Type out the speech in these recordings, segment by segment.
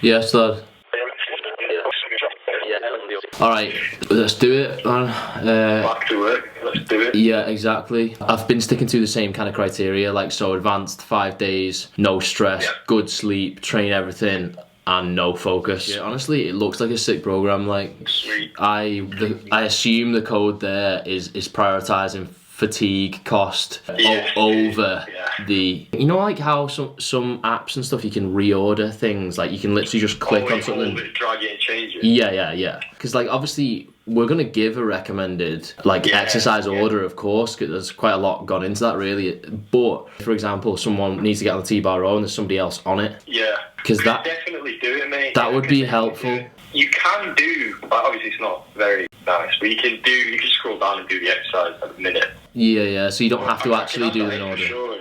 Yes, lad. Alright, let's do it, man. Back to work, let's do it. Yeah, exactly. I've been sticking to the same kind of criteria, like so advanced 5 days, no stress, good sleep, train everything, and no focus. Yeah, honestly, it looks like a sick program. Like, Sweet. I assume the code there is prioritizing fatigue cost over the, you know, like how some apps and stuff you can reorder things, like you can literally just click on something, drag it and change it. yeah, because like obviously we're gonna give a recommended exercise order, of course, because there's quite a lot gone into that really, but for example someone needs to get on the T-bar row and there's somebody else on it, because that definitely do it, mate. That would be helpful. You can do, but obviously it's not very nice, but you can just scroll down and do the exercise at a minute. Yeah, so you don't have to actually do the order. Sure,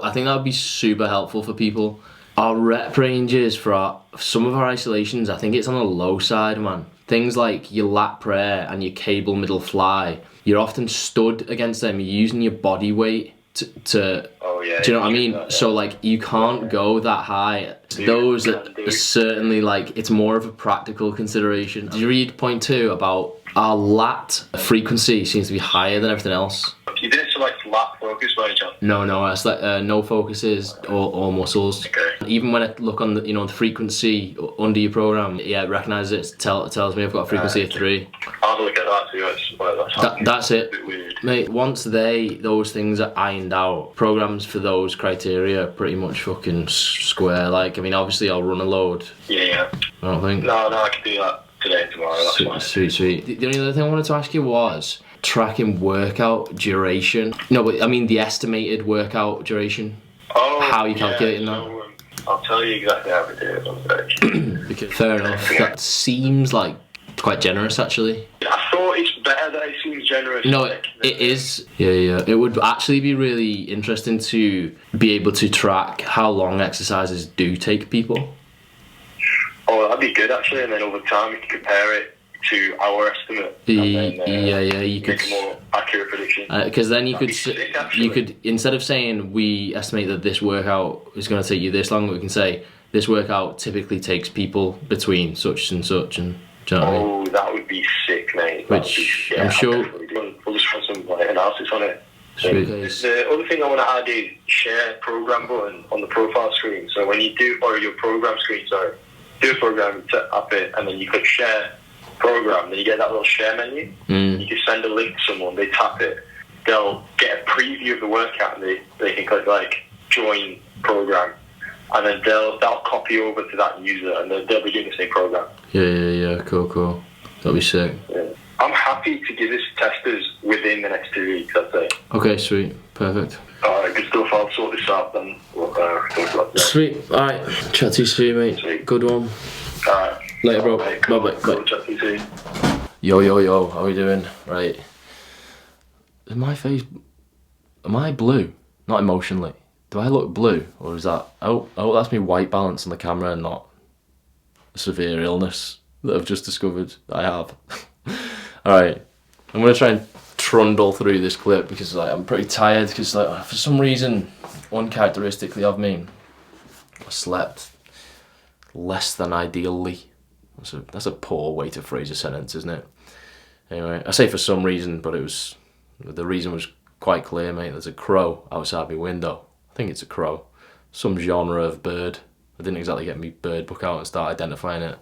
I think that would be super helpful for people. Our rep ranges for some of our isolations, I think it's on the low side, man. Things like your lat prayer and your cable middle fly, you're often stood against them, you're using your body weight to do you know what I mean? So like you can't go that high. Those are certainly like, it's more of a practical consideration. Did you read point 2 about our lat frequency seems to be higher than everything else? You didn't select lat focus by any chance? No, it's like no focuses or muscles. Okay. Even when I look on the the frequency under your program, it recognises it. Tells me I've got a frequency of 3. I'll have a look at that too. That's it, a bit weird. mate. Once those things are ironed out, programs for those criteria are pretty much fucking square. Like, I mean, obviously I'll run a load. Yeah. I don't think. No, I can do that today and tomorrow. That's fine. Sweet. The only other thing I wanted to ask you was tracking workout duration. No, but I mean the estimated workout duration. Oh, how are you calculating that? So, I'll tell you exactly how to do it on the Because fair enough. That seems like quite generous, actually. I thought it's better that it seems generous. No, it is. Yeah. It would actually be really interesting to be able to track how long exercises do take people. Oh, that'd be good actually, and then over time you can compare it to our estimate. You could make a more accurate prediction. Because then you That'd could instead of saying we estimate that this workout is going to take you this long, we can say this workout typically takes people between such and such, and do you know what I mean? That would be sick, mate. Which I'm sure we'll just run some analysis on it. The other thing I want to add is share program button on the profile screen. So when you do, or your program screen, sorry, do a program, tap it, and then you click share program, then you get that little share menu. You can send a link to someone, they tap it, they'll get a preview of the workout, and they can click like join program, and then they'll copy over to that user, and they'll be doing the same program. Yeah, cool. That'll be sick. Yeah. I'm happy to give this to testers within the next 2 weeks, I'd say. Okay, sweet, perfect. Alright, good stuff. I'll sort this out then. Sweet. Alright, chat to you soon, mate. Sweet. Good one. Alright. Later, bro. Cool. Bye. Cool. Chat to you soon. Yo, how we doing? Right. Is my face... Am I blue? Not emotionally. Do I look blue? Or is that... Oh, that's me white balance on the camera and not a severe illness that I've just discovered I have. Alright. I'm going to try and trundle through this clip because I'm pretty tired, because for some reason, uncharacteristically of me, I slept less than ideally. That's a poor way to phrase a sentence, isn't it? Anyway, I say for some reason, but the reason was quite clear, mate. There's a crow outside my window. I think it's a crow. Some genre of bird. I didn't exactly get my bird book out and start identifying it.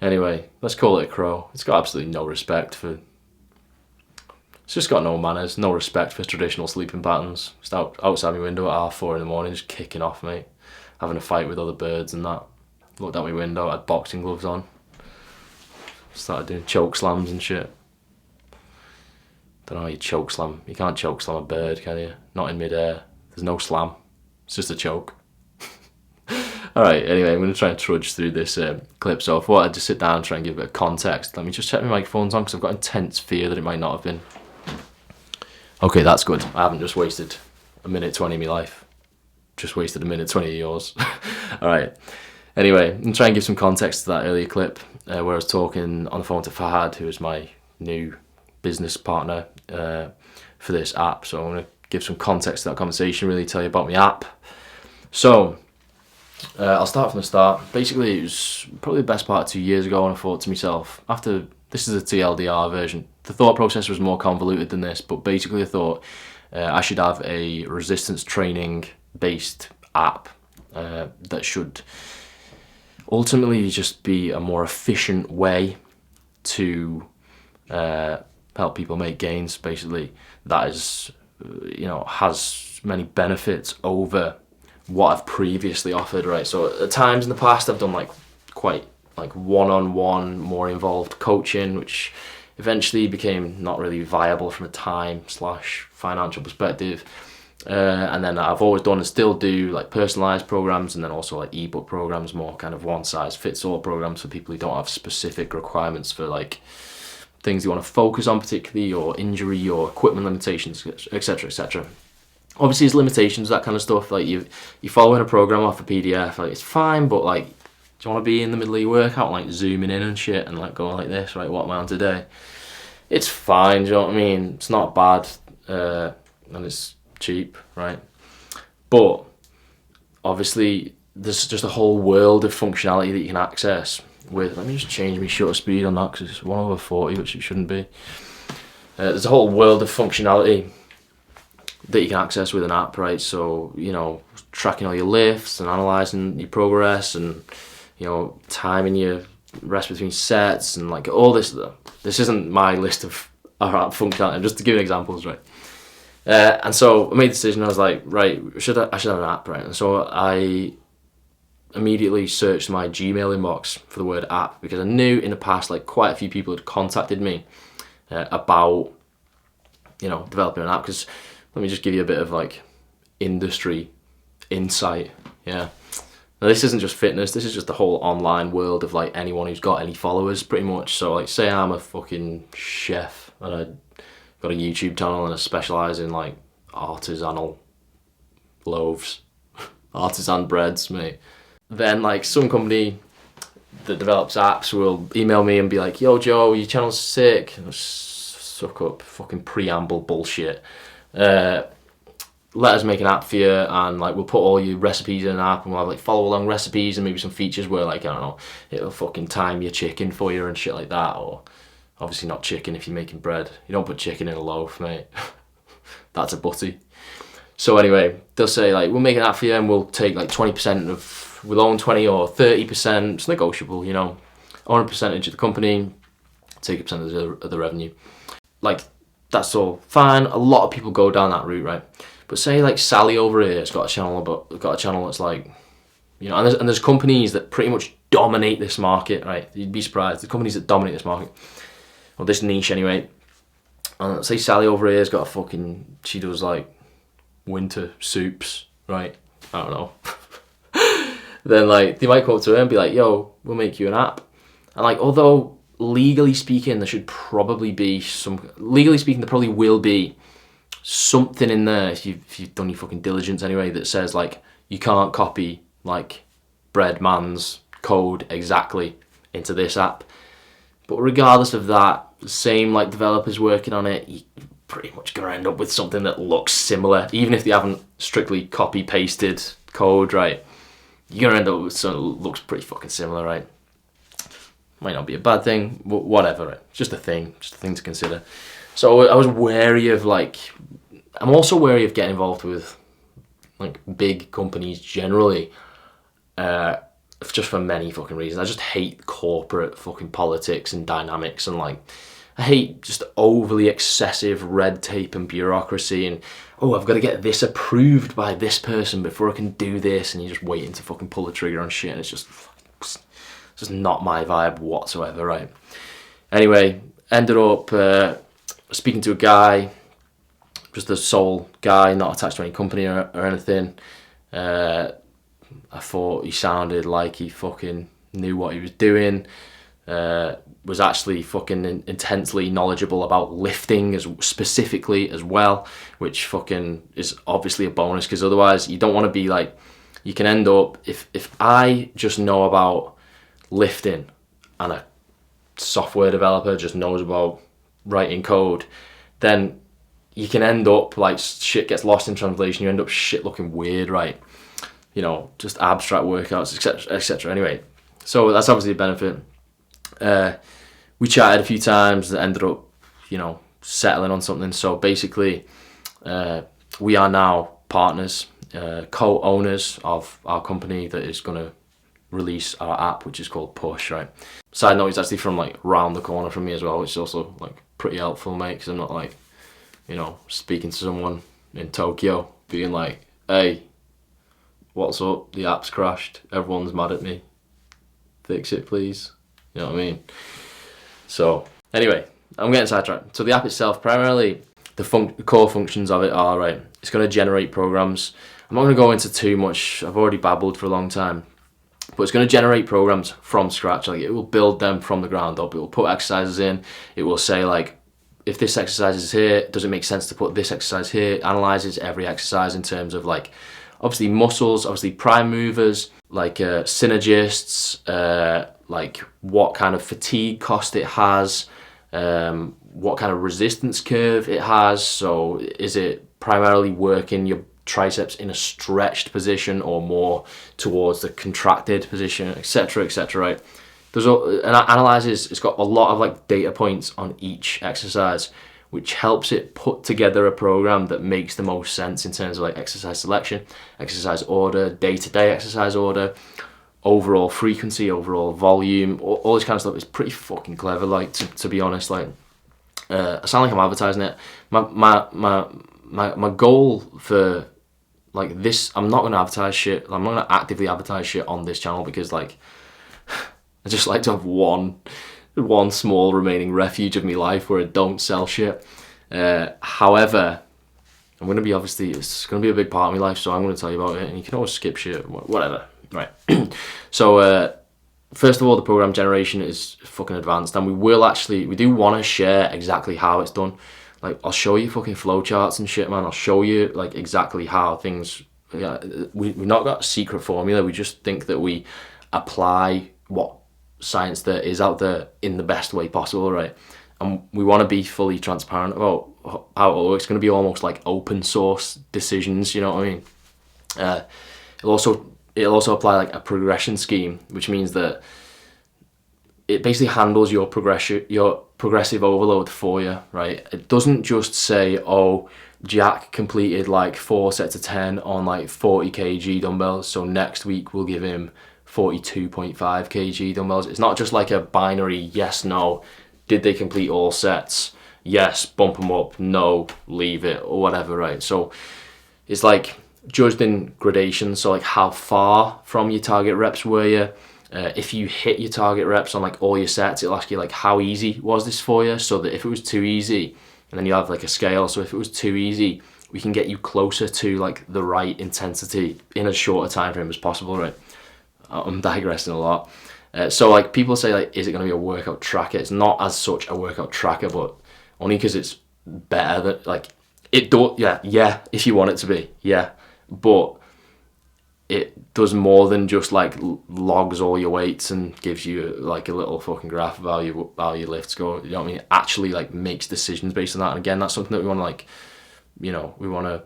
Anyway, let's call it a crow. It's got absolutely no respect for... It's just got no manners, no respect for traditional sleeping patterns. Just outside my window at 4:30 in the morning, just kicking off, mate. Having a fight with other birds and that. Looked out my window, I had boxing gloves on. Started doing choke slams and shit. Don't know how you choke slam. You can't choke slam a bird, can you? Not in midair. There's no slam. It's just a choke. Alright, anyway, I'm going to try and trudge through this clip. So I thought I'd just sit down and try and give a bit of context. Let me just check my microphone's on because I've got intense fear that it might not have been. Okay, that's good. I haven't just wasted a minute 20 of my life. Just wasted a minute 20 of yours. Alright. Anyway, I'm going to try and give some context to that earlier clip where I was talking on the phone to Fahad, who is my new business partner for this app. So I'm going to give some context to that conversation, really tell you about my app. So, I'll start from the start. Basically, it was probably the best part of 2 years ago, and I thought to myself, after, this is a TLDR version, the thought process was more convoluted than this, but basically I thought I should have a resistance training based app that should ultimately just be a more efficient way to help people make gains, basically, that is, has many benefits over what I've previously offered, right? So at times in the past I've done quite one-on-one, more involved coaching, which eventually became not really viable from a time/financial perspective. And then I've always done and still do like personalized programs, and then also like ebook programs, more kind of one size fits all programs for people who don't have specific requirements for like things you want to focus on particularly, or injury or equipment limitations, etc, etc. Obviously there's limitations, that kind of stuff, like you're following a program off a PDF, like it's fine, but like, do you want to be in the middle of your workout like zooming in and shit and like going like this, right, what am I on today? It's fine, do you know what I mean? It's not bad, and it's cheap, right? But obviously there's just a whole world of functionality that you can access with, let me just change my shutter speed on that because it's 1/40, which it shouldn't be. There's a whole world of functionality that you can access with an app, right? So, tracking all your lifts and analysing your progress, and, timing your rest between sets, and like all this. This isn't my list of app functionality, just to give you examples, right? And so I made the decision, I was like, right, I should have an app, right? And so I immediately searched my Gmail inbox for the word app, because I knew in the past, like, quite a few people had contacted me about, developing an app, because let me just give you a bit of like industry insight. Yeah. Now this isn't just fitness, this is just the whole online world of like anyone who's got any followers, pretty much. So like, say I'm a fucking chef and I got a YouTube channel and I specialise in like artisanal loaves, artisan breads, mate. Then like some company that develops apps will email me and be like, yo Joe, your channel's sick. Suck up, fucking preamble bullshit. Let us make an app for you, and like we'll put all your recipes in an app, and we'll have like follow along recipes and maybe some features where like, I don't know, it'll fucking time your chicken for you and shit like that. Or obviously not chicken if you're making bread, you don't put chicken in a loaf, mate. That's a butty. So anyway, they'll say like, we'll make an app for you and we'll take like 20% of, we'll own 20 or 30%, it's negotiable, own a percentage of the company, take a percent of the revenue. Like, that's all fine. A lot of people go down that route, right? But say like Sally over here has got a channel that's like, and there's companies that pretty much dominate this market, right? You'd be surprised. The companies that dominate this market, or this niche anyway. And say Sally over here has got she does like winter soups, right? I don't know. Then like they might come up to her and be like, yo, we'll make you an app. And like, although legally speaking, there probably will be something in there, if you've done your fucking diligence anyway, that says like you can't copy like Breadman's code exactly into this app. But regardless of that, the same like developers working on it, you're pretty much gonna end up with something that looks similar, even if they haven't strictly copy pasted code, right? You're gonna end up with something that looks pretty fucking similar, right? Might not be a bad thing, but whatever, right? Just a thing to consider. So I was wary of I'm also wary of getting involved with like big companies generally, just for many fucking reasons. I just hate corporate fucking politics and dynamics, and like I hate just overly excessive red tape and bureaucracy, and I've got to get this approved by this person before I can do this, and you're just waiting to fucking pull the trigger on shit, and it's just not my vibe whatsoever, right? Anyway, ended up speaking to a guy, just a sole guy, not attached to any company or anything. I thought he sounded like he fucking knew what he was doing, was actually fucking intensely knowledgeable about lifting specifically as well, which fucking is obviously a bonus, because otherwise you don't want to be like, you can end up, if I just know about lifting and a software developer just knows about writing code, then you can end up like shit gets lost in translation, you end up shit looking weird, right? you know, just abstract workouts, etc., etc. Anyway, so that's obviously a benefit. We chatted a few times that ended up, you know, settling on something. So basically, we are now partners, co-owners of our company that is going to release our app, which is called Push, right? Side note, it's actually from like round the corner from me as well, which is also like pretty helpful, mate, because I'm not like, you know, speaking to someone in Tokyo being like, hey, what's up, the app's crashed, everyone's mad at me, fix it please, you know what I mean? So anyway, I'm getting sidetracked. So the app itself, primarily the core functions of it are, right, it's going to generate programs. I'm not going to go into too much, I've already babbled for a long time, but it's going to generate programs from scratch. Like, it will build them from the ground up. It will put exercises in. It will say, like, if this exercise is here, does it make sense to put this exercise here? It analyzes every exercise in terms of, like, obviously muscles, obviously prime movers, like synergists, like what kind of fatigue cost it has, what kind of resistance curve it has. So is it primarily working your triceps in a stretched position or more towards the contracted position, etc., etc., right? There's and it analyzes, it's got a lot of like data points on each exercise, which helps it put together a program that makes the most sense in terms of like exercise selection, exercise order, day-to-day exercise order, overall frequency, overall volume, all this kind of stuff. Is pretty fucking clever, like, to be honest. Like, I sound like I'm advertising it. My goal for like this, I'm not going to advertise shit. I'm not going to actively advertise shit on this channel because, like, I just like to have one small remaining refuge of my life where I don't sell shit. However, I'm going to be, obviously, it's going to be a big part of my life, so I'm going to tell you about it, and you can always skip shit, whatever. Right. So, first of all, the program generation is fucking advanced, and we do want to share exactly how it's done. Like, I'll show you fucking flowcharts and shit, man. I'll show you, like, exactly how things... Yeah, we've not got a secret formula. We just think that we apply what science there is out there in the best way possible, right? And we want to be fully transparent about how it works. It's going to be almost like open source decisions, you know what I mean? It'll also apply, like, a progression scheme, which means that it basically handles your progressive overload for you, right? It doesn't just say, oh, Jack completed like 4 sets of 10 on like 40 kg dumbbells, so next week we'll give him 42.5 kg dumbbells. It's not just like a binary yes, no. Did they complete all sets? Yes, bump them up. No, leave it, or whatever, right? So it's like judged in gradations. So like, how far from your target reps were you? If you hit your target reps on like all your sets, it'll ask you like, how easy was this for you? So that if it was too easy, and then you have like a scale. So if it was too easy, we can get you closer to like the right intensity in as short a time frame as possible, right? I'm digressing a lot. So like, people say like, is it going to be a workout tracker? It's not as such a workout tracker, but only because it's better than like it. Yeah. If you want it to be, yeah, but it does more than just like logs all your weights and gives you like a little fucking graph of how your lifts go. You know what I mean? It actually like makes decisions based on that. And again, that's something that we want to like, you know, we want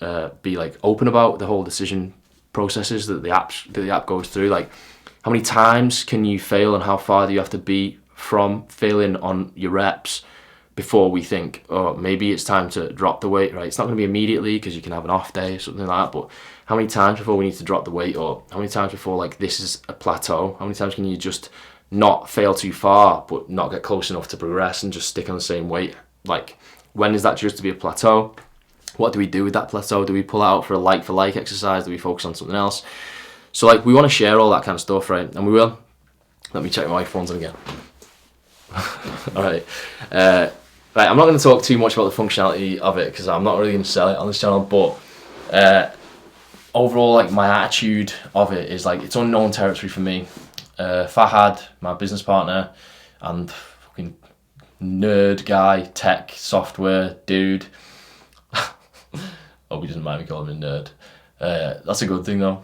to be like open about the whole decision processes that the app goes through. Like, how many times can you fail and how far do you have to be from failing on your reps before we think, oh, maybe it's time to drop the weight, right? It's not going to be immediately because you can have an off day or something like that, but how many times before we need to drop the weight, or how many times before like this is a plateau? How many times can you just not fail too far but not get close enough to progress and just stick on the same weight? Like, when is that just to be a plateau? What do we do with that plateau? Do we pull out for a like exercise? Do we focus on something else? So like, we want to share all that kind of stuff, right? And we will. Let me check my microphones on again. All right. Right, I'm not going to talk too much about the functionality of it because I'm not really going to sell it on this channel, but overall, like, my attitude of it is like, it's unknown territory for me. Fahad, my business partner and fucking nerd guy, tech, software dude. Hope he doesn't mind me calling him a nerd. That's a good thing though.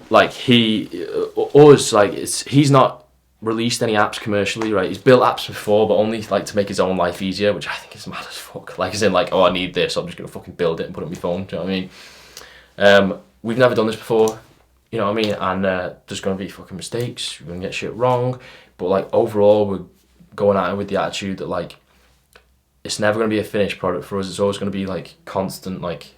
Like, he's not released any apps commercially, right? He's built apps before, but only like to make his own life easier, which I think is mad as fuck. Like, as in like, oh, I need this, so I'm just gonna fucking build it and put it on my phone. Do you know what I mean? we've never done this before, you know what I mean? And there's going to be fucking mistakes, we're going to get shit wrong, but like overall we're going at it with the attitude that like it's never going to be a finished product for us. It's always going to be like constant. Like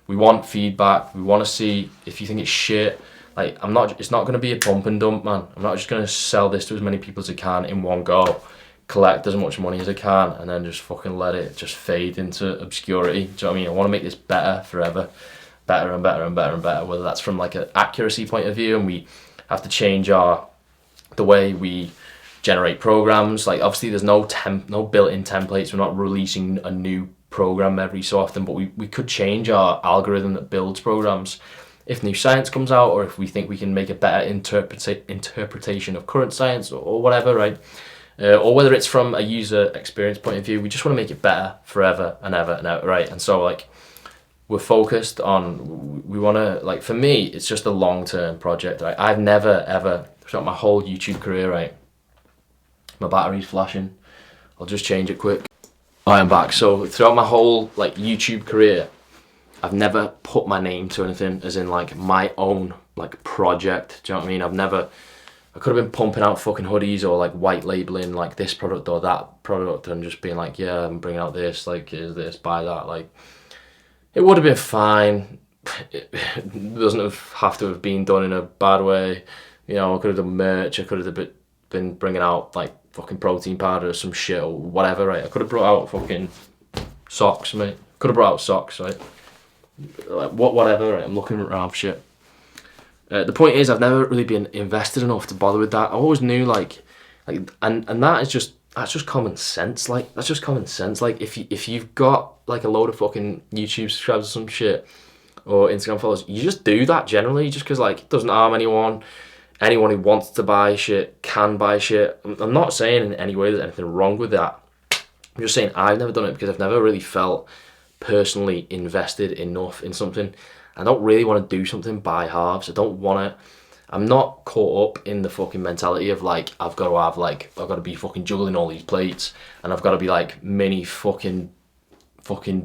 we want feedback. We want to see if you think it's shit. Like it's not going to be a pump and dump, man. I'm not just going to sell this to as many people as I can in one go, collect as much money as I can, and then just fucking let it just fade into obscurity. Do you know what I mean? I want to make this better forever, better and better and better and better. Whether that's from like an accuracy point of view, and we have to change the way we generate programs. Like obviously there's no built-in templates. We're not releasing a new program every so often, but we could change our algorithm that builds programs if new science comes out, or if we think we can make a better interpretation of current science, or whatever, right? Or whether it's from a user experience point of view. We just want to make it better forever and ever and ever, right? And so like we're focused on, we want to, like for me it's just a long-term project, right? I've never ever, throughout my whole YouTube career, right, my battery's flashing, I'll just change it quick. I am back. So throughout my whole like YouTube career, I've never put my name to anything, as in like my own like project. Do you know what I mean? I could have been pumping out fucking hoodies, or like white labeling like this product or that product, and just being like, yeah, I'm bringing out this, like here's this, buy that. Like it would have been fine. It doesn't have to have been done in a bad way. You know, I could have done merch. I could have been bringing out like fucking protein powder or some shit or whatever, right? I could have brought out fucking socks, mate. Could have brought out socks, right? Like whatever, right? I'm looking around for shit. The point is, I've never really been invested enough to bother with that. I always knew and that's just common sense. Like that's just common sense. Like if you've got like a load of fucking YouTube subscribers or some shit, or Instagram followers, you just do that generally, just because like it doesn't harm anyone. Anyone who wants to buy shit can buy shit. I'm not saying in any way there's anything wrong with that. I'm just saying I've never done it because I've never really felt personally invested enough in something. I don't really want to do something by halves. I'm not caught up in the fucking mentality of like, I've got to be fucking juggling all these plates, and I've got to be like mini fucking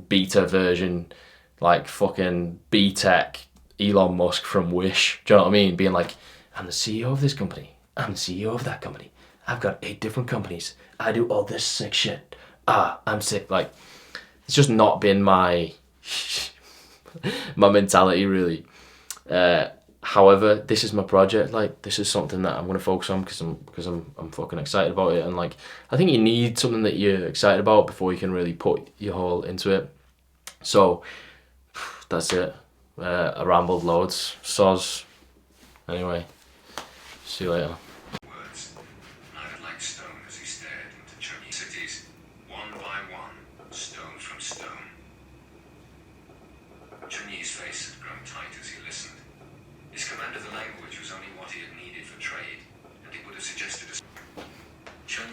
beta version, like fucking B-Tech Elon Musk from Wish. Do you know what I mean? Being like, I'm the CEO of this company. I'm the CEO of that company. I've got 8 different companies. I do all this sick shit. I'm sick. Like, it's just not been my my mentality, really. However, this is my project. Like, this is something that I'm going to focus on because I'm fucking excited about it. And like, I think you need something that you're excited about before you can really put your whole into it. So that's it. I rambled loads. Soz. Anyway. See you later. Words, neither like stone as he stared into Chinese cities, one by one, stone from stone. Chinese face had grown tight as he listened. His command of the language was only what he had needed for trade, and he would have suggested Chun,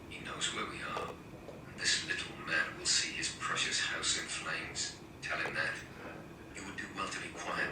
he knows where we are, and this little man will see his precious house in flames. Tell him that. You would do well to be quiet.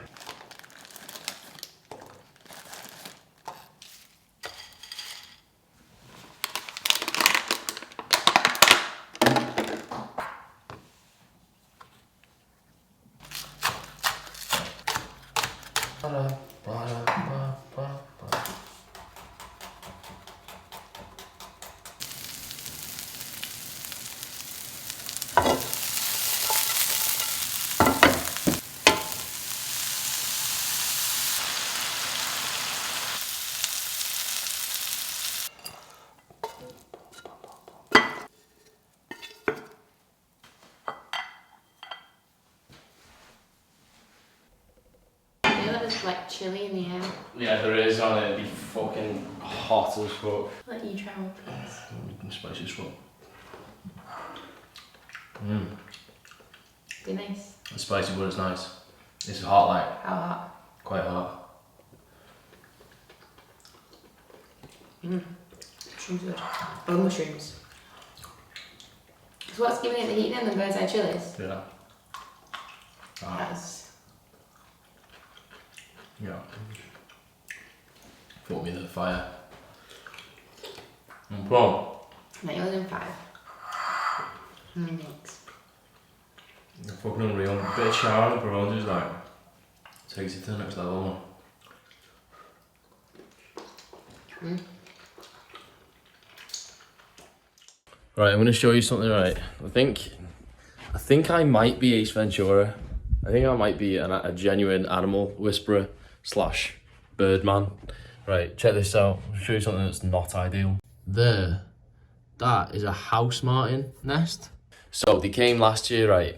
Like chili in the air. Yeah, there is on it. It'd be fucking hot as fuck. Let you try one, please. Spicy as fuck. Be nice. The spicy but it's nice. This is hot, like. How hot? Quite hot. Mushrooms good. Oh, mushrooms. So what's giving it the heat then? The bird's eye chilies? Yeah. That's... Yeah. Put me in the fire. Well. No, yours in 5. Thanks. Fucking unreal. A bit of char on the prawns is like Takes it to the next level. Right, I'm going to show you something. Right, I think I might be Ace Ventura. I think I might be a genuine animal whisperer slash birdman. Right, check this out. I'll show you something that's not ideal. There, that is a house martin nest. So they came last year, right?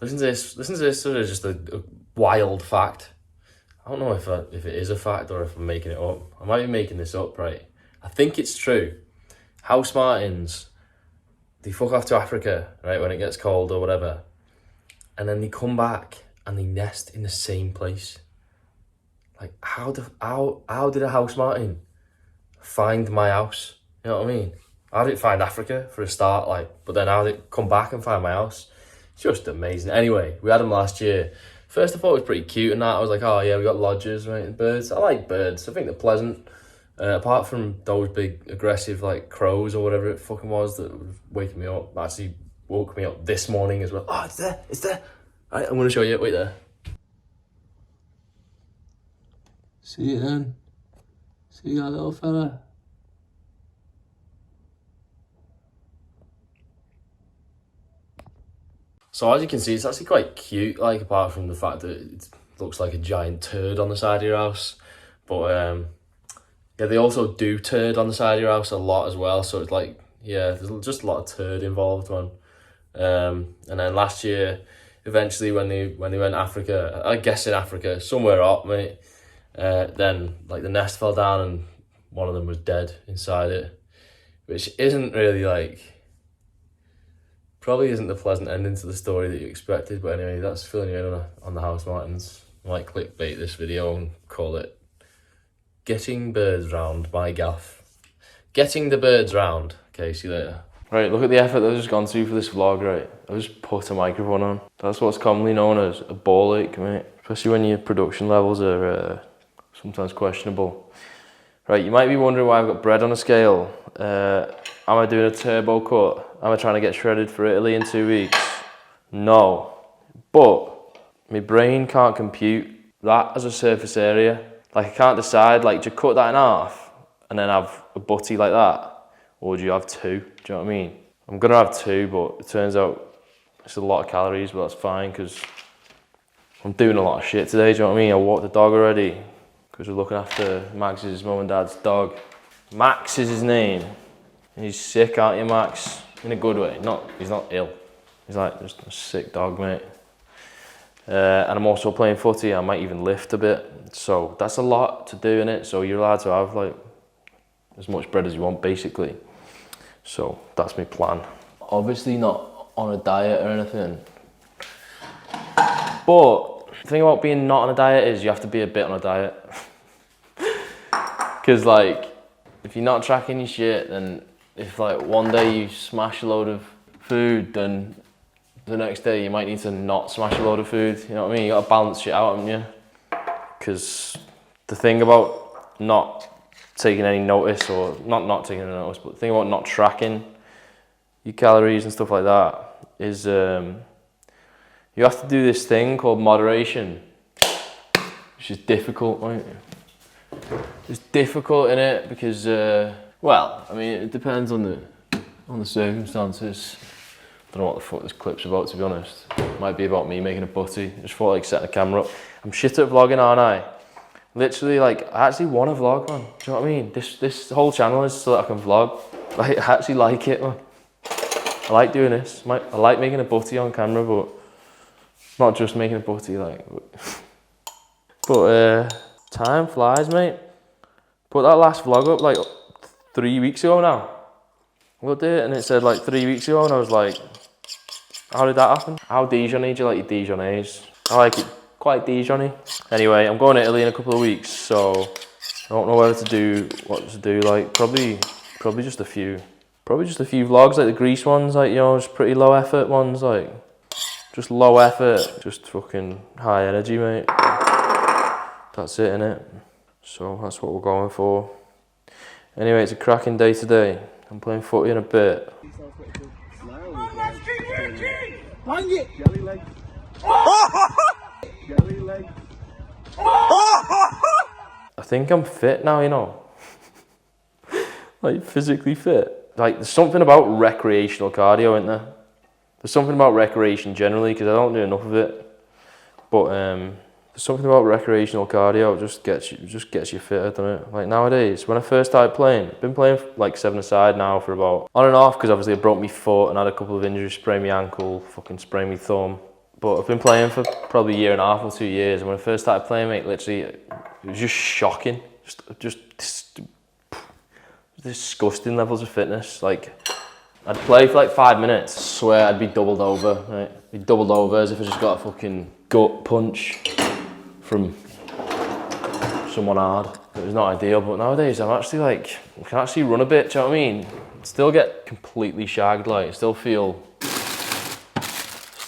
Listen to this. Listen to this. Sort of just a wild fact. I don't know if it is a fact or if I'm making it up. I might be making this up, right? I think it's true. House martins, they fuck off to Africa, right, when it gets cold or whatever. And then they come back and they nest in the same place. Like, how did a house martin find my house? You know what I mean? How did it find Africa for a start, like, but then how did it come back and find my house? It's just amazing. Anyway, we had them last year. First I thought it was pretty cute and that. I was like, oh yeah, we got lodgers, right, and birds. I like birds. I think they're pleasant. Apart from those big aggressive like crows or whatever it fucking was that was waking me up. Actually woke me up this morning as well. Oh, it's there. Right, I'm gonna show you. Wait there. See it then? See that little fella? So as you can see, it's actually quite cute, like, apart from the fact that it looks like a giant turd on the side of your house. But yeah, they also do turd on the side of your house a lot as well. So it's like, yeah, there's just a lot of turd involved, man. And then last year, eventually when they went Africa, I guess in Africa, somewhere up, mate, then like the nest fell down and one of them was dead inside it, which isn't really like, probably isn't the pleasant ending to the story that you expected. But anyway, that's filling you in on the house martins. I might clickbait this video and call it "Getting Birds Round" by Gaff. Getting the birds round. Okay, see you later. Right, look at the effort that I've just gone through for this vlog, right? I've just put a microphone on. That's what's commonly known as a ball ache, mate. Especially when your production levels are sometimes questionable. Right, you might be wondering why I've got bread on a scale. Am I doing a turbo cut? Am I trying to get shredded for Italy in 2 weeks? No. But my brain can't compute that as a surface area. Like, I can't decide, like, do you cut that in half and then have a butty like that? Or do you have two? Do you know what I mean? I'm gonna have two, but it turns out it's a lot of calories, but that's fine because I'm doing a lot of shit today, do you know what I mean? I walked the dog already because we're looking after Max's mum and dad's dog. Max is his name. He's sick, aren't you, Max? In a good way. He's not ill. He's like just a sick dog, mate. And I'm also playing footy. I might even lift a bit. So that's a lot to do in it. So you're allowed to have like as much bread as you want, basically. So that's my plan. Obviously not on a diet or anything. But the thing about being not on a diet is you have to be a bit on a diet. Because like, if you're not tracking your shit, then if like one day you smash a load of food, then the next day you might need to not smash a load of food. You know what I mean? You gotta balance shit out, haven't you? Because the thing about not taking any notice, or not taking any notice, but the thing about not tracking your calories and stuff like that is you have to do this thing called moderation, which is difficult, right? It's difficult in it because well, I mean, it depends on the circumstances. I don't know what the fuck this clip's about, to be honest. It might be about me making a butty. I just thought like setting the camera up. I'm shit at vlogging, aren't I? Literally, like, I actually want to vlog, man. Do you know what I mean? This whole channel is so that I can vlog. Like, I actually like it, man. I like doing this. I like making a butty on camera, but not just making a butty, like. But time flies, mate. Put that last vlog up like 3 weeks ago now. Looked at it and it said like 3 weeks ago, and I was like, how did that happen? How Dijon-y do you like your Dijonnaise? I like it quite Dijon-y. Anyway, I'm going to Italy in a couple of weeks, so I don't know what to do. Like probably just a few vlogs, like the Greece ones, like, you know, just pretty low effort ones, like just low effort, just fucking high energy, mate. That's it, innit? So that's what we're going for. Anyway, it's a cracking day today. I'm playing footy in a bit. Jelly leg. I think I'm fit now, you know. Like, physically fit. Like, there's something about recreational cardio, isn't there? There's something about recreation generally, because I don't do enough of it. But there's something about recreational cardio, it just gets you fitter, doesn't it? Like nowadays, when I first started playing, I've been playing like 7-a-side now for about, on and off, because obviously I broke my foot and had a couple of injuries, sprained my ankle, fucking sprained my thumb. But I've been playing for probably a year and a half or 2 years, and when I first started playing, mate, literally, it was just shocking. Just disgusting levels of fitness. Like, I'd play for like 5 minutes, swear I'd be doubled over, right? Be doubled over as if I just got a fucking gut punch from someone hard. It was not ideal, but nowadays I'm actually like, I can actually run a bit, do you know what I mean? Still get completely shagged, like, still feel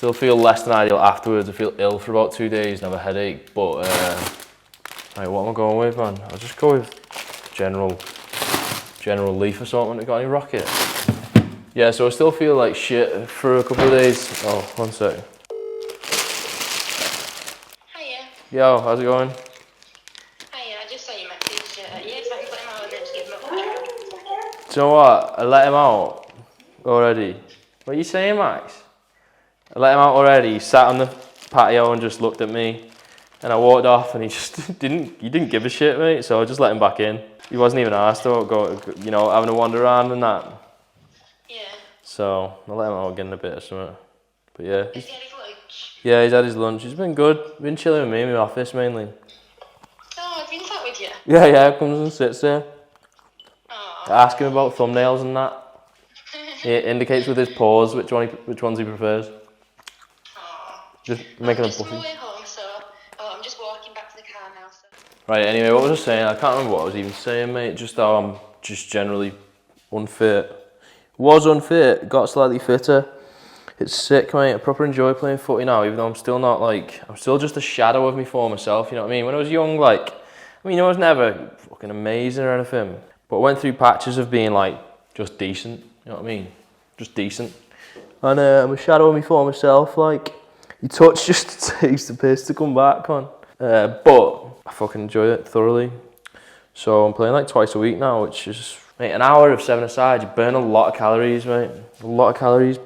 less than ideal afterwards. I feel ill for about 2 days and have a headache, but right, what am I going with, man? I'll just go with general leaf assortment. Got any rocket? Yeah, so I still feel like shit for a couple of days. Oh, 1 sec. Hiya. Yo, how's it going? Hiya, I just saw your message. Yes, I can put him out and then just give him a push. Do you know what? I let him out already. What are you saying, Max? I let him out already. He sat on the patio and just looked at me. And I walked off and he just didn't give a shit, mate. So I just let him back in. He wasn't even asked about having a wander around and that. Yeah. So I let him out getting a bit of something. But yeah. Has he had his lunch? Yeah, he's had his lunch. He's been good. Been chilling with me in my office mainly. Oh, has he been sat with you? Yeah, comes and sits there. Oh. I ask him about thumbnails and that. He indicates with his paws which ones he prefers. Oh. Just making I'm a just on my pussy. way home, so I'm just walking back to the car now. So. Right, anyway, what was I saying? I can't remember what I was even saying, mate. Just how I'm just generally unfit. Was unfit, got slightly fitter. It's sick, mate. I proper enjoy playing footy now, even though I'm still just a shadow of my former self, you know what I mean? When I was young, like, I mean, I was never fucking amazing or anything, but I went through patches of being, like, just decent, you know what I mean? Just decent. And I'm a shadow of my former self, like, your touch just takes the piss to come back on. But I fucking enjoy it thoroughly. So I'm playing like twice a week now, which is, mate, an hour of 7-a-side, you burn a lot of calories, mate. A lot of calories.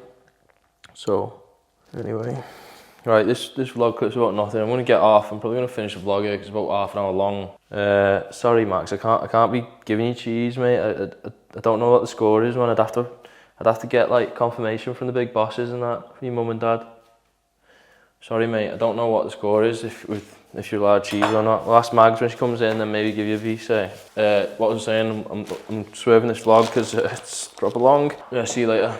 So, anyway. Right, this vlog clip's about nothing. I'm going to get off. I'm probably going to finish the vlog here because it's about half an hour long. Sorry, Max, I can't be giving you cheese, mate. I don't know what the score is, man. I'd have to get like confirmation from the big bosses and that, from your mum and dad. Sorry, mate, I don't know what the score is if you're allowed cheese or not. We'll ask Mags when she comes in, then maybe give you a VC. What was I saying? I'm swerving this vlog because it's proper long. Yeah, see you later.